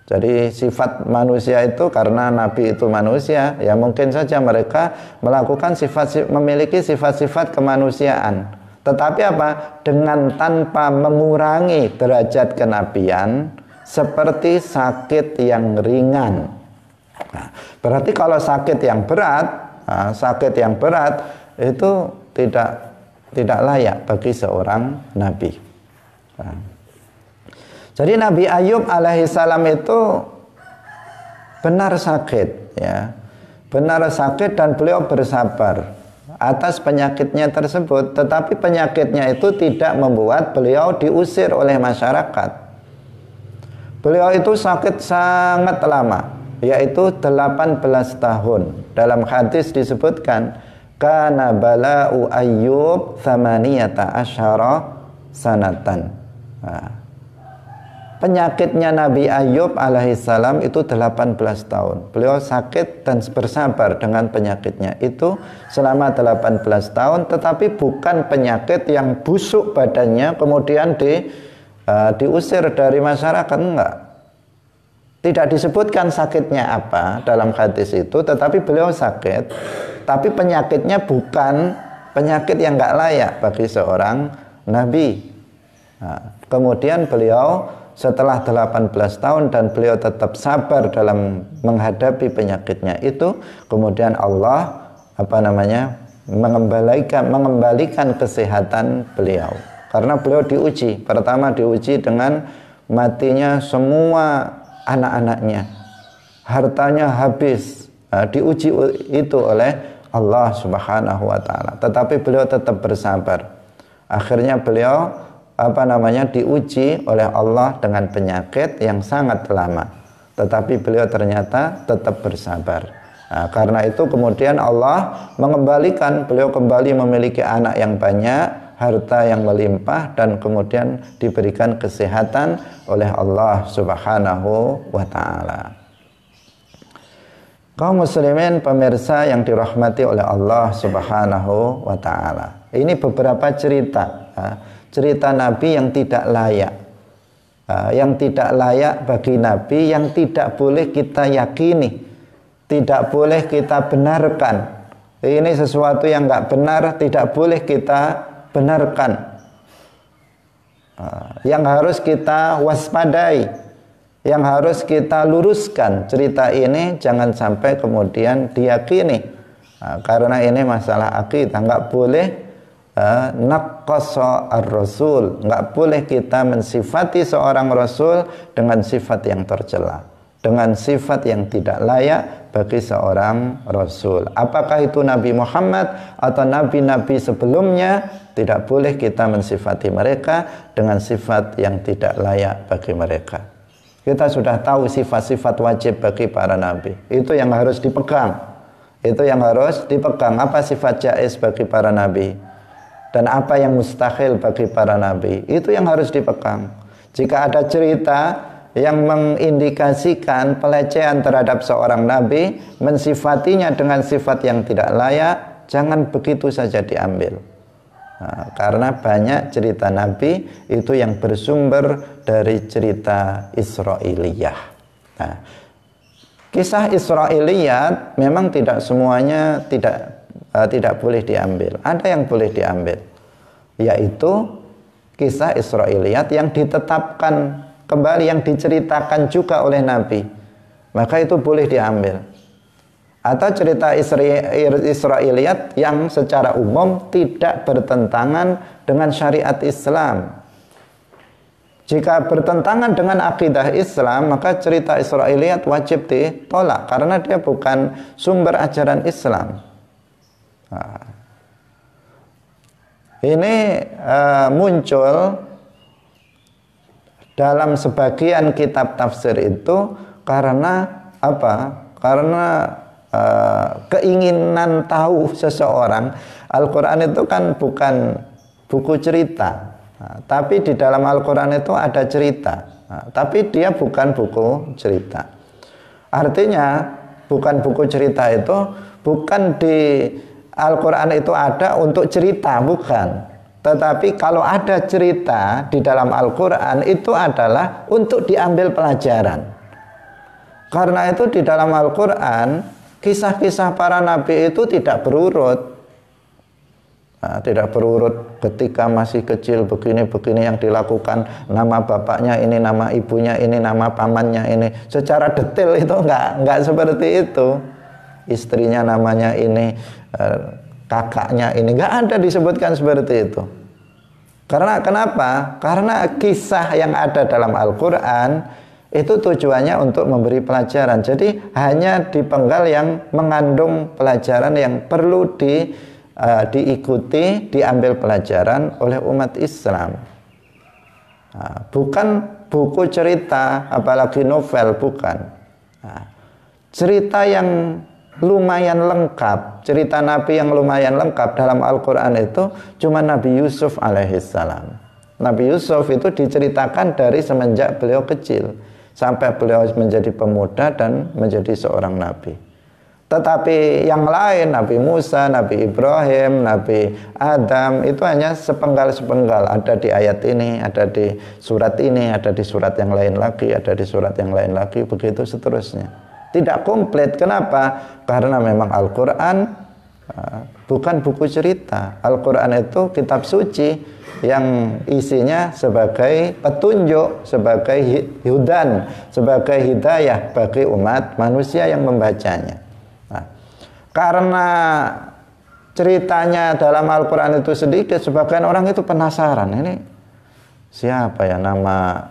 Speaker 1: Jadi sifat manusia itu, karena nabi itu manusia, ya mungkin saja mereka melakukan memiliki sifat-sifat kemanusiaan. Tetapi dengan tanpa mengurangi derajat kenabian, seperti sakit yang ringan. Berarti kalau sakit yang berat itu tidak layak bagi seorang nabi. Jadi Nabi Ayyub alaihissalam itu benar sakit, ya, benar sakit, dan beliau bersabar. atas penyakitnya tersebut, tetapi penyakitnya itu tidak membuat beliau diusir oleh masyarakat. Beliau itu sakit sangat lama, yaitu 18 tahun. Dalam hadis disebutkan, kana bala'u Ayyub 18 sanatan. Penyakitnya Nabi Ayyub alaihissalam itu 18 tahun. Beliau sakit dan bersabar dengan penyakitnya itu selama 18 tahun, tetapi bukan penyakit yang busuk badannya kemudian diusir dari masyarakat, enggak. Tidak disebutkan sakitnya apa dalam hadis itu, tetapi beliau sakit, tapi penyakitnya bukan penyakit yang enggak layak bagi seorang nabi. Kemudian beliau setelah 18 tahun dan beliau tetap sabar dalam menghadapi penyakitnya itu, kemudian Allah mengembalikan kesehatan beliau. Karena beliau diuji, pertama diuji dengan matinya semua anak-anaknya, hartanya habis, diuji itu oleh Allah Subhanahu wa taala. Tetapi beliau tetap bersabar. Akhirnya beliau diuji oleh Allah dengan penyakit yang sangat lama. Tetapi beliau ternyata tetap bersabar. Karena itu kemudian Allah mengembalikan, beliau kembali memiliki anak yang banyak, harta yang melimpah, dan kemudian diberikan kesehatan oleh Allah Subhanahu wa taala. Kaum muslimin pemirsa yang dirahmati oleh Allah Subhanahu wa taala. Ini beberapa cerita Nabi yang tidak layak. Yang tidak layak bagi Nabi, yang tidak boleh kita yakini, tidak boleh kita benarkan. Ini sesuatu yang enggak benar, tidak boleh kita benarkan, yang harus kita waspadai, yang harus kita luruskan. Cerita ini jangan sampai kemudian diyakini, karena ini masalah akidah. Nggak boleh naqqasa ar-rasul, nggak boleh kita mensifati seorang rasul dengan sifat yang tercela, dengan sifat yang tidak layak bagi seorang rasul. Apakah itu Nabi Muhammad atau nabi-nabi sebelumnya, tidak boleh kita mensifati mereka dengan sifat yang tidak layak bagi mereka. Kita sudah tahu sifat-sifat wajib bagi para nabi, itu yang harus dipegang. Itu yang harus dipegang. Apa sifat jaiz bagi para nabi dan apa yang mustahil bagi para nabi, itu yang harus dipegang. Jika ada cerita yang mengindikasikan pelecehan terhadap seorang nabi, mensifatinya dengan sifat yang tidak layak, jangan begitu saja diambil. Karena banyak cerita nabi itu yang bersumber dari cerita Israiliyah. Kisah Israiliyat memang tidak semuanya tidak boleh diambil. Ada yang boleh diambil, yaitu kisah Israiliyat yang ditetapkan kembali, yang diceritakan juga oleh Nabi, maka itu boleh diambil. Atau cerita Israiliyat yang secara umum tidak bertentangan dengan syariat Islam. Jika bertentangan dengan akidah Islam, maka cerita Israiliyat wajib ditolak karena dia bukan sumber ajaran Islam. Ini muncul dalam sebagian kitab tafsir itu karena apa? Karena keinginan tahu seseorang. Al-Quran itu kan bukan buku cerita, tapi di dalam Al-Quran itu ada cerita, tapi dia bukan buku cerita. Artinya bukan buku cerita itu bukan di Al-Quran itu ada untuk cerita, bukan. Tetapi kalau ada cerita di dalam Al-Quran itu adalah untuk diambil pelajaran. Karena itu di dalam Al-Quran kisah-kisah para nabi itu tidak berurut. Tidak berurut, ketika masih kecil begini-begini yang dilakukan, nama bapaknya ini, nama ibunya ini, nama pamannya ini, secara detail itu enggak seperti itu. Istrinya namanya ini, kakaknya ini, enggak ada disebutkan seperti itu. Karena kenapa? Karena kisah yang ada dalam Al-Quran itu tujuannya untuk memberi pelajaran. Jadi hanya dipenggal yang mengandung pelajaran yang perlu diikuti, diambil pelajaran oleh umat Islam. Bukan buku cerita, apalagi novel, bukan. Cerita yang lumayan lengkap, cerita Nabi yang lumayan lengkap dalam Al-Quran itu cuma Nabi Yusuf alaihissalam. Nabi Yusuf itu diceritakan dari semenjak beliau kecil sampai beliau menjadi pemuda dan menjadi seorang nabi. Tetapi yang lain, Nabi Musa, Nabi Ibrahim, Nabi Adam, itu hanya sepenggal-sepenggal. Ada di ayat ini, ada di surat ini, ada di surat yang lain lagi, ada di surat yang lain lagi, begitu seterusnya. Tidak komplit. Kenapa? Karena memang Al-Quran bukan buku cerita. Al-Quran itu kitab suci yang isinya sebagai petunjuk, sebagai hudan, sebagai hidayah bagi umat manusia yang membacanya. Karena ceritanya dalam Al-Quran itu sedikit, sebagian orang itu penasaran, ini siapa ya nama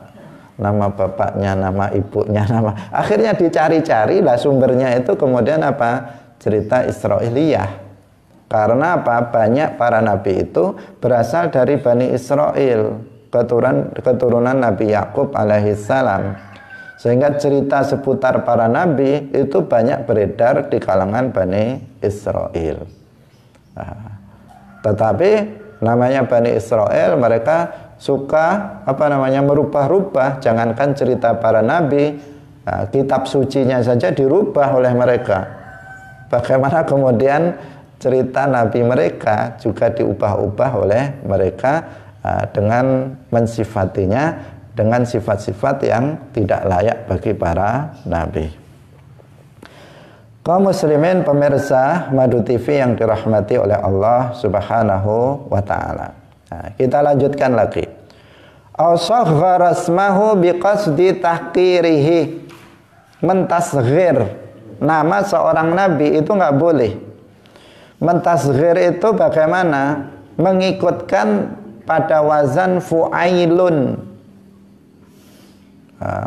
Speaker 1: bapaknya, nama ibunya, akhirnya dicari-cari lah sumbernya itu, kemudian apa? Cerita Israiliyah. Karena apa? Banyak para nabi itu berasal dari Bani Israel, keturunan Nabi Yakub alaihissalam. Sehingga cerita seputar para nabi itu banyak beredar di kalangan Bani Israel. Tetapi namanya Bani Israel, mereka suka merubah-rubah. Jangankan cerita para nabi, kitab sucinya saja dirubah oleh mereka. Bagaimana kemudian cerita nabi mereka juga diubah-ubah oleh mereka dengan mensifatinya dengan sifat-sifat yang tidak layak bagi para nabi. Kaum muslimin pemirsa Madu TV yang dirahmati oleh Allah Subhanahu wa taala. Kita lanjutkan lagi. Asaghara asmahu biqasdi tahqirihi. Mentasghir nama seorang nabi itu enggak boleh. Mentasghir itu bagaimana? Mengikutkan pada wazan fu'ailun.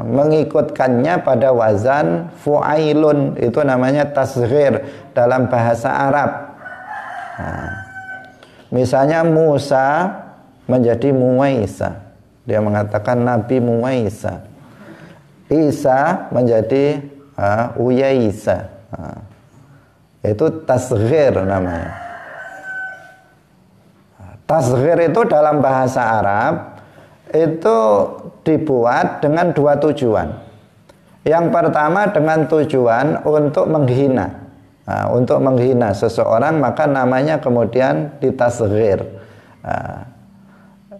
Speaker 1: Mengikutkannya pada wazan fu'ailun, itu namanya tasghir dalam bahasa Arab. Misalnya Musa menjadi Muwaisa, dia mengatakan Nabi Muwaisa. Isa menjadi Uyaisa, itu tasghir namanya. Tasghir itu dalam bahasa Arab itu dibuat dengan dua tujuan. Yang pertama dengan tujuan untuk menghina. Untuk menghina seseorang, maka namanya kemudian ditasghir.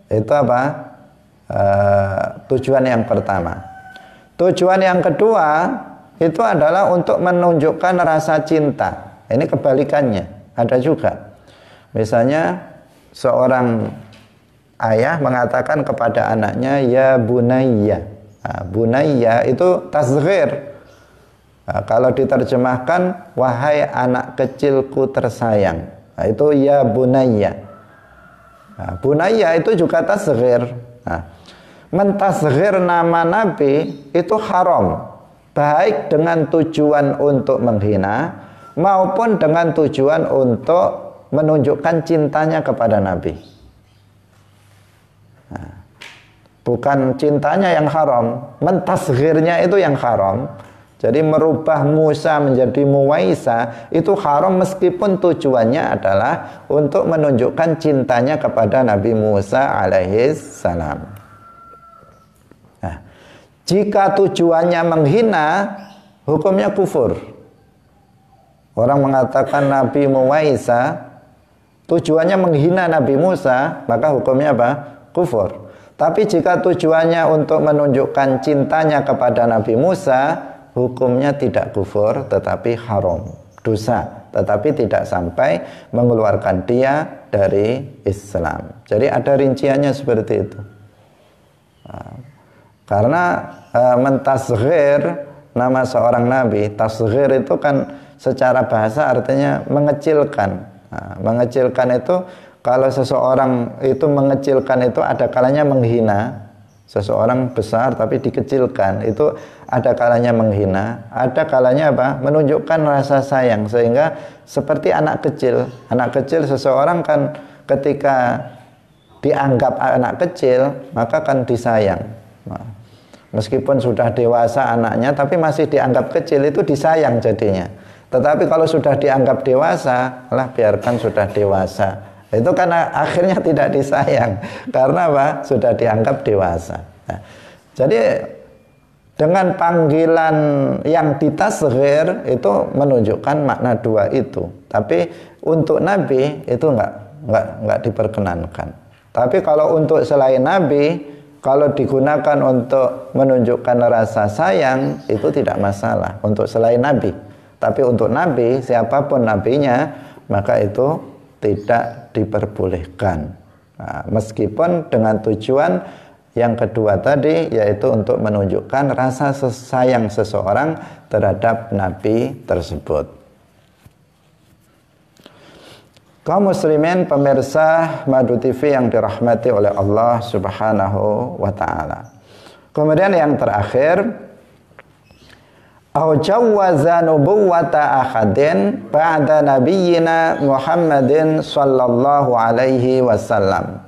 Speaker 1: Itu apa? Tujuan yang pertama. Tujuan yang kedua itu adalah untuk menunjukkan rasa cinta. Ini kebalikannya, ada juga. Misalnya seorang ayah mengatakan kepada anaknya ya bunayya. Bunayya itu tasghir. Kalau diterjemahkan wahai anak kecilku tersayang, itu ya bunayya. Bunayya itu juga tasghir. Mentasghir nama nabi itu haram, baik dengan tujuan untuk menghina maupun dengan tujuan untuk menunjukkan cintanya kepada nabi. Bukan cintanya yang haram, mentasghirnya itu yang haram. Jadi merubah Musa menjadi Muwaisa itu haram, meskipun tujuannya adalah untuk menunjukkan cintanya kepada Nabi Musa alaihissalam. Jika tujuannya menghina, hukumnya kufur. Orang mengatakan Nabi Muwaisa, tujuannya menghina Nabi Musa, maka hukumnya apa? Kufur. Tapi jika tujuannya untuk menunjukkan cintanya kepada Nabi Musa, hukumnya tidak kufur, tetapi haram, dosa, tetapi tidak sampai mengeluarkan dia dari Islam. Jadi ada rinciannya seperti itu. Karena mentasghir nama seorang nabi, tasghir itu kan secara bahasa artinya mengecilkan. Mengecilkan itu, kalau seseorang itu mengecilkan itu ada kalanya menghina, Seseorang besar tapi dikecilkan, itu ada kalanya menghina, ada kalanya apa? Menunjukkan rasa sayang, sehingga seperti anak kecil. Anak kecil, seseorang kan ketika dianggap anak kecil, maka kan disayang. Nah, meskipun sudah dewasa anaknya, tapi masih dianggap kecil, itu disayang jadinya. Tetapi kalau sudah dianggap dewasa, lah biarkan sudah dewasa. Itu karena akhirnya tidak disayang. Karena apa? Sudah dianggap dewasa. Nah, jadi dengan panggilan yang ditasghir itu menunjukkan makna dua itu. Tapi untuk Nabi itu enggak diperkenankan. Tapi kalau untuk selain Nabi, kalau digunakan untuk menunjukkan rasa sayang, itu tidak masalah untuk selain Nabi. Tapi untuk Nabi, siapapun nabinya, maka itu tidak diperbolehkan. Nah, meskipun dengan tujuan yang kedua tadi, yaitu untuk menunjukkan rasa sayang seseorang terhadap Nabi tersebut. Kaum muslimin pemirsa Madu TV yang dirahmati oleh Allah Subhanahu wa taala. Kemudian yang terakhir, au jawwaza nubuwwata ahadin ba'da nabiyyina Muhammadin sallallahu alaihi wasallam.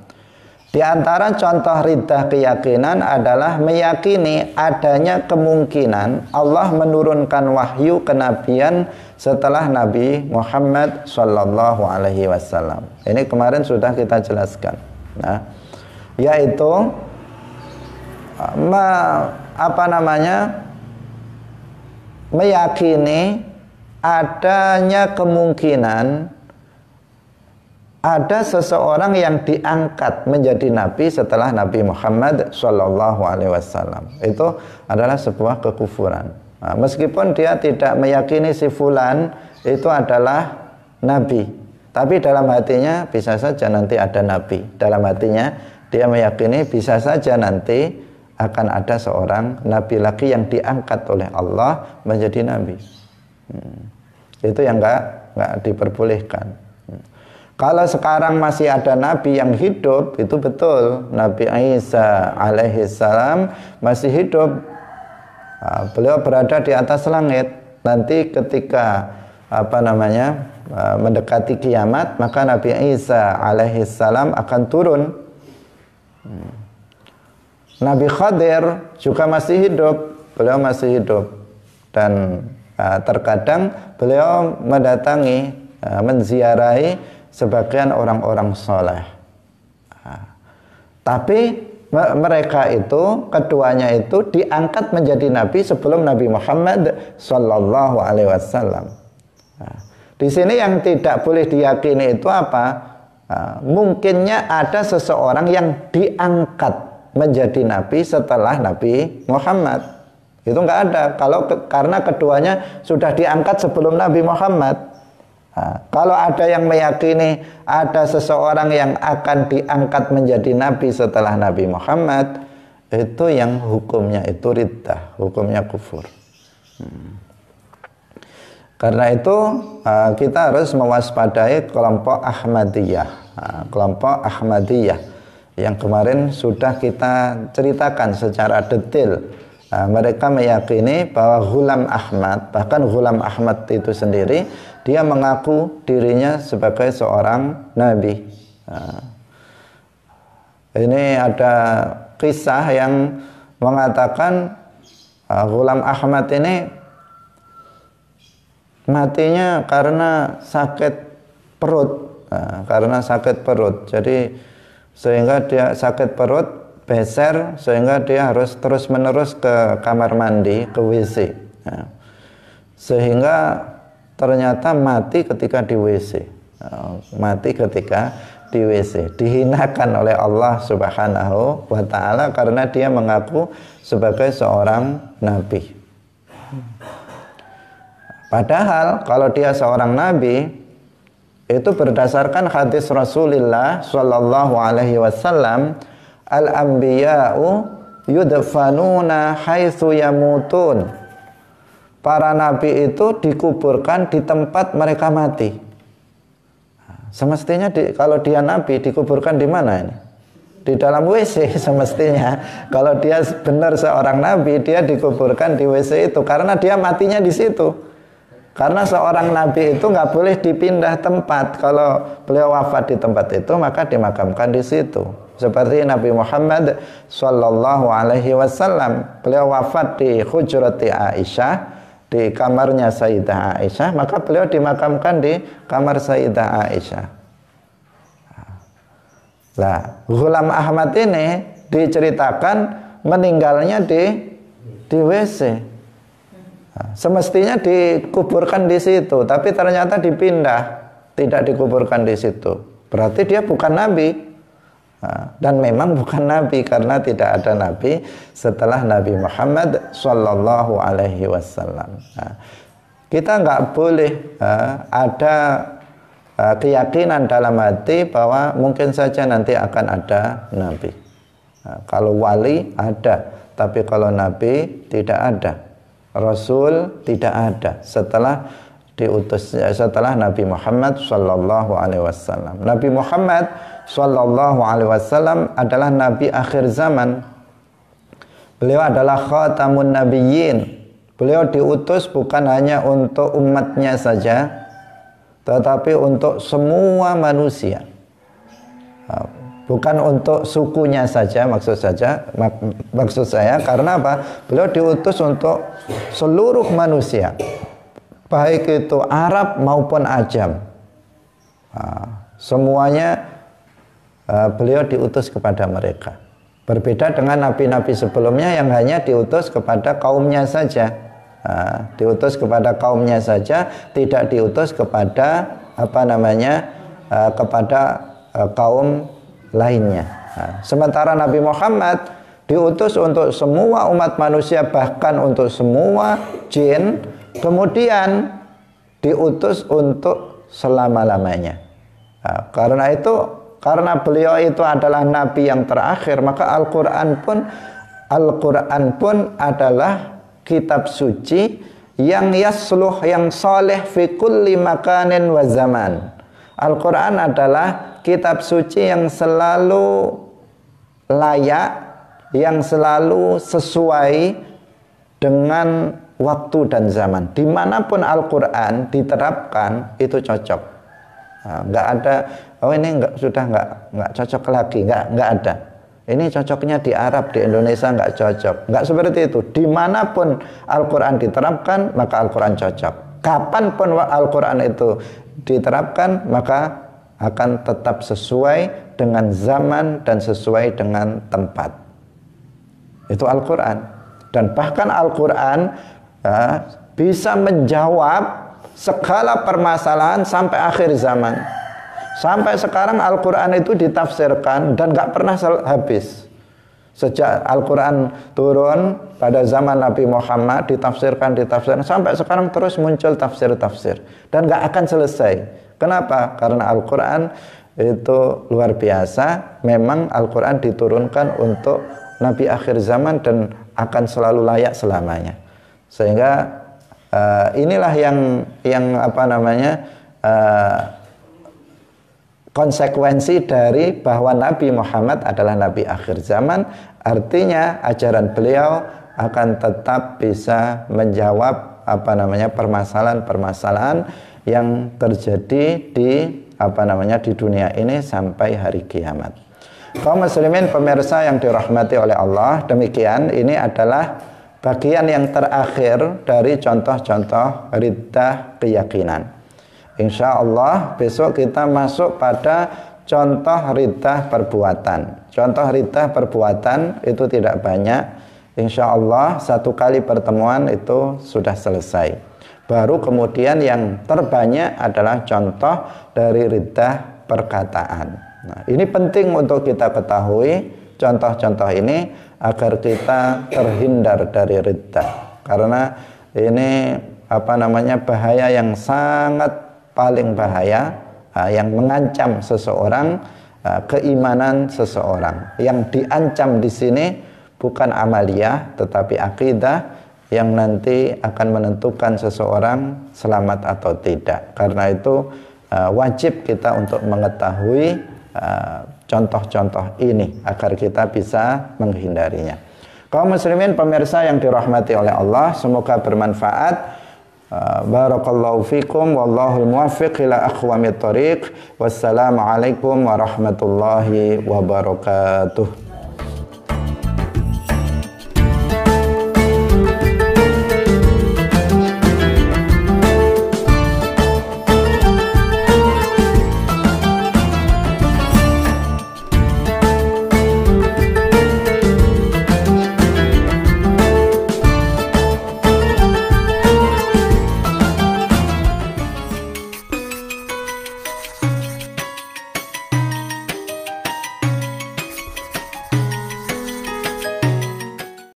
Speaker 1: Di antara contoh riddah keyakinan adalah meyakini adanya kemungkinan Allah menurunkan wahyu kenabian setelah Nabi Muhammad sallallahu alaihi wasallam. Ini kemarin sudah kita jelaskan. Nah, yaitu meyakini adanya kemungkinan ada seseorang yang diangkat menjadi nabi setelah Nabi Muhammad sallallahu alaihi wasallam. Itu adalah sebuah kekufuran. Nah, meskipun dia tidak meyakini si fulan itu adalah nabi, tapi dalam hatinya bisa saja nanti ada nabi. Dalam hatinya dia meyakini bisa saja nanti akan ada seorang nabi lagi yang diangkat oleh Allah menjadi nabi. Itu yang enggak diperbolehkan. Kalau sekarang masih ada nabi yang hidup, itu betul. Nabi Isa alaihissalam masih hidup. Beliau berada di atas langit. Nanti ketika mendekati kiamat, maka Nabi Isa alaihissalam akan turun. Nabi Khadir juga masih hidup. Beliau masih hidup. Dan terkadang beliau mendatangi, menziarahi sebagian orang-orang soleh. Tapi mereka itu, keduanya itu diangkat menjadi nabi sebelum Nabi Muhammad sallallahu alaihi wasallam. Di sini yang tidak boleh diyakini itu apa? Mungkinnya ada seseorang yang diangkat menjadi nabi setelah Nabi Muhammad. Itu enggak ada. Karena keduanya sudah diangkat sebelum Nabi Muhammad. Kalau ada yang meyakini ada seseorang yang akan diangkat menjadi nabi setelah Nabi Muhammad, itu yang hukumnya itu riddah, hukumnya kufur. Karena itu kita harus mewaspadai kelompok Ahmadiyah. Kelompok Ahmadiyah yang kemarin sudah kita ceritakan secara detail. Mereka meyakini bahwa Ghulam Ahmad, bahkan Ghulam Ahmad itu sendiri, dia mengaku dirinya sebagai seorang nabi. Ini ada kisah yang mengatakan Ghulam Ahmad ini matinya karena sakit perut. Karena sakit perut. Jadi sehingga dia sakit perut, beser, sehingga dia harus terus-menerus ke kamar mandi, ke WC. Sehingga ternyata mati ketika di WC. Mati ketika di WC. Dihinakan oleh Allah Subhanahu wa ta'ala karena dia mengaku sebagai seorang nabi. Padahal kalau dia seorang nabi, itu berdasarkan hadis Rasulullah sallallahu alaihi wasallam, al-anbiya'u yudfanuna haitsu yamutun. Para nabi itu dikuburkan di tempat mereka mati. Semestinya kalau dia nabi dikuburkan di mana ini? di dalam WC semestinya. Kalau dia benar seorang nabi, dia dikuburkan di WC itu karena dia matinya di situ. Karena seorang nabi itu nggak boleh dipindah tempat. Kalau beliau wafat di tempat itu, maka dimakamkan di situ. Seperti Nabi Muhammad Sallallahu Alaihi Wasallam, beliau wafat di hujrati Aisyah, di kamarnya Sayyidah Aisyah, maka beliau dimakamkan di kamar Sayyidah Aisyah. Nah, Ghulam Ahmad ini diceritakan meninggalnya di WC. Nah, semestinya dikuburkan di situ, tapi ternyata dipindah, tidak dikuburkan di situ. Berarti dia bukan nabi. Dan memang bukan nabi karena tidak ada nabi setelah Nabi Muhammad Sallallahu Alaihi Wasallam. Kita nggak boleh ada keyakinan dalam hati bahwa mungkin saja nanti akan ada nabi. Kalau wali ada, tapi kalau nabi tidak ada, rasul tidak ada setelah setelah Nabi Muhammad Sallallahu Alaihi Wasallam. Nabi Muhammad Sallallahu Alaihi Wasallam adalah Nabi akhir zaman. Beliau adalah khatamun nabiyyin. Beliau diutus bukan hanya untuk umatnya saja, tetapi untuk semua manusia. Bukan untuk sukunya saja, maksud saya karena apa? Beliau diutus untuk seluruh manusia, baik itu Arab maupun Ajam. Semuanya beliau diutus kepada mereka. Berbeda dengan nabi-nabi sebelumnya yang hanya diutus kepada kaumnya saja. Diutus kepada kaumnya saja, tidak diutus kepada kepada kaum lainnya. Sementara Nabi Muhammad diutus untuk semua umat manusia, bahkan untuk semua jin, kemudian diutus untuk selama-lamanya. Karena beliau itu adalah nabi yang terakhir, maka Al-Quran pun adalah kitab suci yang yasluh, yang soleh fi kulli makanin wa zaman. Al-Quran adalah kitab suci yang selalu layak, yang selalu sesuai dengan waktu dan zaman. Dimanapun Al-Quran diterapkan itu cocok. Nggak ada, oh ini sudah nggak cocok lagi, nggak ada. Ini cocoknya di Arab, di Indonesia nggak cocok. Nggak seperti itu. Dimanapun Al-Quran diterapkan, maka Al-Quran cocok. Kapanpun Al-Quran itu diterapkan, maka akan tetap sesuai dengan zaman dan sesuai dengan tempat. Itu Al-Quran. Dan bahkan Al-Quran bisa menjawab segala permasalahan sampai akhir zaman. Sampai sekarang Al-Quran itu ditafsirkan dan gak pernah habis. Sejak Al-Quran turun pada zaman Nabi Muhammad, ditafsirkan sampai sekarang terus muncul tafsir-tafsir dan gak akan selesai. Kenapa? Karena Al-Quran itu luar biasa. Memang Al-Quran diturunkan untuk Nabi akhir zaman dan akan selalu layak selamanya. Sehingga inilah yang konsekuensi dari bahwa Nabi Muhammad adalah Nabi akhir zaman. Artinya ajaran beliau akan tetap bisa menjawab permasalahan-permasalahan yang terjadi di dunia ini sampai hari kiamat. Kaum muslimin pemirsa yang dirahmati oleh Allah, demikian ini adalah bagian yang terakhir dari contoh-contoh riddah keyakinan. Insya Allah besok kita masuk pada contoh riddah perbuatan. Contoh riddah perbuatan itu tidak banyak. Insya Allah satu kali pertemuan itu sudah selesai. Baru kemudian yang terbanyak adalah contoh dari riddah perkataan. Nah, ini penting untuk kita ketahui contoh-contoh ini agar kita terhindar dari riddah. Karena ini bahaya yang sangat paling bahaya, yang mengancam seseorang, keimanan seseorang. Yang diancam di sini bukan amaliyah tetapi akidah yang nanti akan menentukan seseorang selamat atau tidak. Karena itu wajib kita untuk mengetahui contoh-contoh ini agar kita bisa menghindarinya. Kaum muslimin pemirsa yang dirahmati oleh Allah, semoga bermanfaat. Barakallahu fikum wallahul muwaffiq ila aqwamit thoriq. Wassalamualaikum warahmatullahi wabarakatuh.